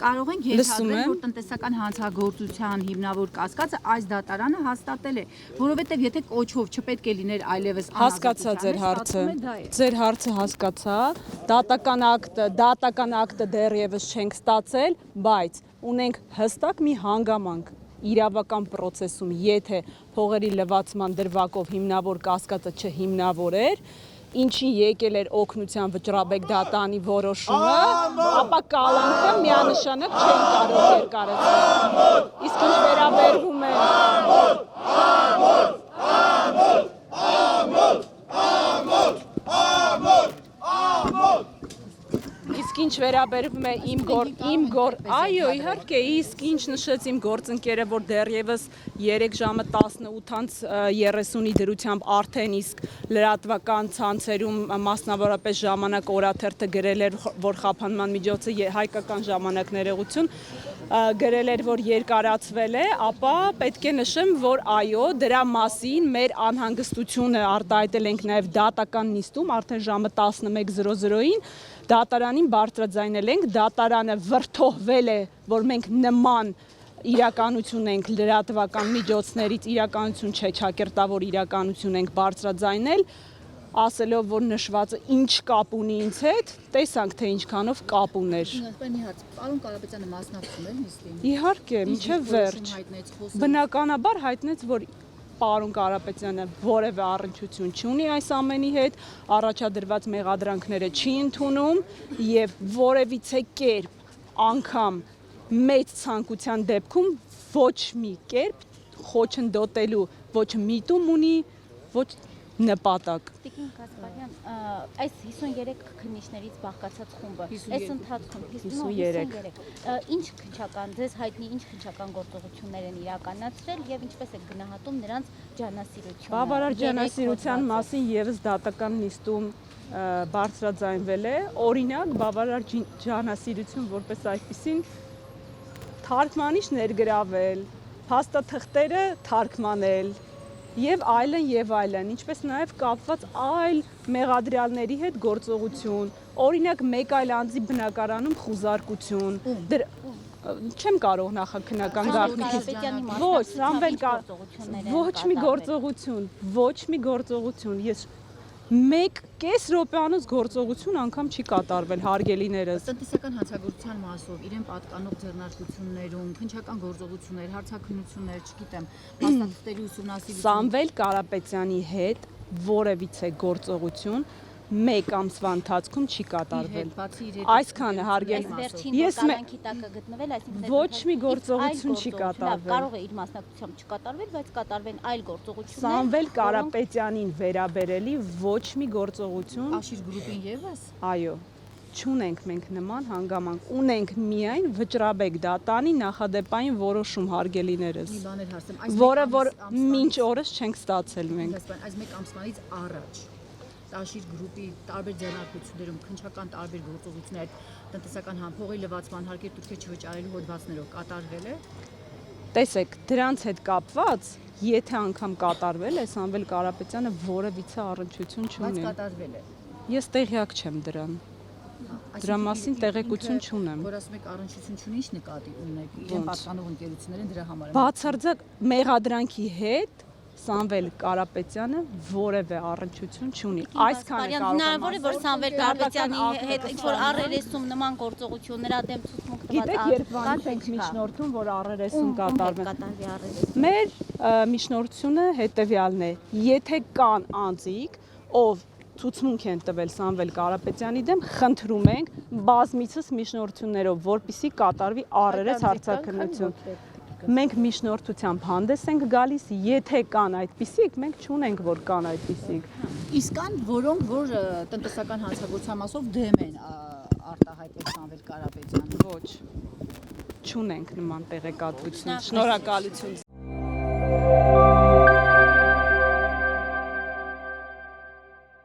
Կարող ենք ենթադրել, որ տնտեսական հանցագործության հիմնավոր կասկածը այս դատարանը հաստատել է, որովհետև եթե կոչով չպետք է լիներ այլևս հասկացա ձեր հարցը։ Ձեր հարցը հասկացա։ Դատական ակտը դեռևս չենք ստացել, բայց ունենք հստակ մի հանգամանք իրավական պրոցեսում, եթե փողերի լվացման դրվագով հիմնավոր կասկածը չհիմնավոր էր, ինչին եկել էր օգնության Վճռաբեկ դատանի որոշումը, ապա կալանքը միանշանակ չեն կարող երկարացնել։ Իսկ ինչ վերաբերվում է ինչ վերաբերվում է այո, իհարկե, իսկ ինչ նշեց իմ գործընկերը, որ դեռևս 3 ժամը 18:30-ի դրությամբ արդեն իսկ լրատվական ցանցերում մասնավորապես Ժամանակ օրաթերթը գրել էր, որ խափանման միջոցը հայկական ժամանակ ներողություն գրել էր, որ երկարացվել է, ապա պետք է նշեմ, որ այո, դրա մասին մեր անհանգստությունը արտահայտել ենք նաև դատական նիստում, արդեն ժամը 11:00-ին դատարանին բարձրաձայնել ենք, դատարանը վրդովվել է, որ մենք նման իրականություն ենք լրատվական միջոցներից, իրականություն չէ, ճակերտավոր իրականություն ենք բարձրաձայնել, ասելով, որ նշվածը ինչ կապ ունի ինձ հետ, տեսանք, թե ինչքանով կապ ուներ։ Պարոն Կարապետյանը մասնակցում էր նիստին։ Իհարկե, մինչև վերջ։ Բնականաբար հայտնեց, որ պարոն Կարապետյանը որևէ առնչություն չունի այս ամենի հետ, առաջադրված մեղադրանքները չի ընդունում եւ որևիցե կերպ անգամ մեծ ցանկության դեպքում ոչ մի կերպ խոչընդոտելու ոչ միտում ունի, ոչ նպատակ։ Տիկին Կասպարյան, այս 53 քննիչներից բաղկացած խումբը, այս ընթացքում 53 ինչ քննչական, ձեզ հայտնի ինչ քննչական գործողություններ են իրականացրել եւ ինչպես է գնահատում նրանց ջանասիրությունը։ Բավարար ջանասիրության մասին եւս դատական նիստում բարձրաձայնվել է, օրինակ բավարար ջանասիրություն որպես այդպիսին թարգմանիչ ներգրավել, փաստաթղթերը թարգմանել եւ այլն, ինչպես նաեւ կապված այլ մեղադրյալների հետ գործողություն, օրինակ մեկ այլ անձի բնակարանում խուզարկություն, չեմ կարող նախաքննական գաղտնիքից, ոչ, Սամվել ոչ մի գործողություն, ես մեկ կես րոպեանոց գործողություն անգամ չի կատարվել, հարգելիներս։ Տնտեսական հանցագործության մասով իրեն պատկանող ձեռնարկություններում, քննչական գործողություններ, հարցաքննություններ, չգիտեմ, փաստաթղթերի ուսումնասիրություն։ Սամվել Կարապետյանի հետ որևիցե գործողություն մեկ ամսվա ընթացքում չի կատարվել։ Այսքանը հարգելի։ Ես կալանքի տակը գտնվել, այսինքն ոչ մի գործողություն չի կատարվել։ Կարող է իր մասնակցությամբ չկատարվել, բայց կատարվեն այլ գործողություններ։ Սամվել Կարապետյանին վերաբերելի ոչ մի գործողություն։ Աշիր գրուպին եւս։ Այո։ Չունենք մենք նման հանգամանք, ունենք միայն Վճռաբեկ դատանի նախադեպային որոշում, հարգելիներս, որը որ մինչ օրս չենք ստացել մենք։ Այս մեկ ամսվանից առաջ Աշիր գրուպի տարբեր ձեռնարկություններում քննչական տարբեր գործողություններ տնտեսական փողի լվացման հարկեր տուրքեր չվճարելու հոդվածներով կատարվել է։ Տեսեք, դրանց հետ կապված, եթե անգամ կատարվել է, Սամվել Կարապետյանը որևիցե առնչություն չունի։ Բայց կատարվել է։ Ես տեղյակ չեմ դրան։ Դրա մասին տեղեկություն չունեմ։ Որ ասում եք առնչություն չունի, ինչ նկատի ունեք, իրեն պատկանող ընկերություններ են դրա համար։ Բացարձակ մեղադրանքի հետ Սամվել Կարապետյանը որևէ առնչություն չունի։ Այսքանը կարող եմ հնարավոր է, որ Սամվել Կարապետյանի հետ ինչ-որ առերեսում նման գործողություն նրա դեմ ցուցմունք տված։ Գիտեք, երբ ենք միջնորդում, որ առերեսում կատարվի։ Մեր միջնորդությունը հետևյալն է. եթե կան անձիկ, ով ցուցմունք են տվել Սամվել Կարապետյանի դեմ, խնդրում ենք բազմիցս միջնորդություններով, որպեսզի կատարվի առերես հարցաքննություն։ Մենք միջնորդությամբ հանդես ենք գալիս, եթե կան այդպիսիք, մենք չունենք, որ կան այդպիսիք։ Իսկ կան, որոնք որ տնտեսական հանցագործության մասով դեմ են արտահայտել Սամվել Կարապետյանին։ Ոչ, չունենք նման տեղեկատվություն։ Շնորհակալություն։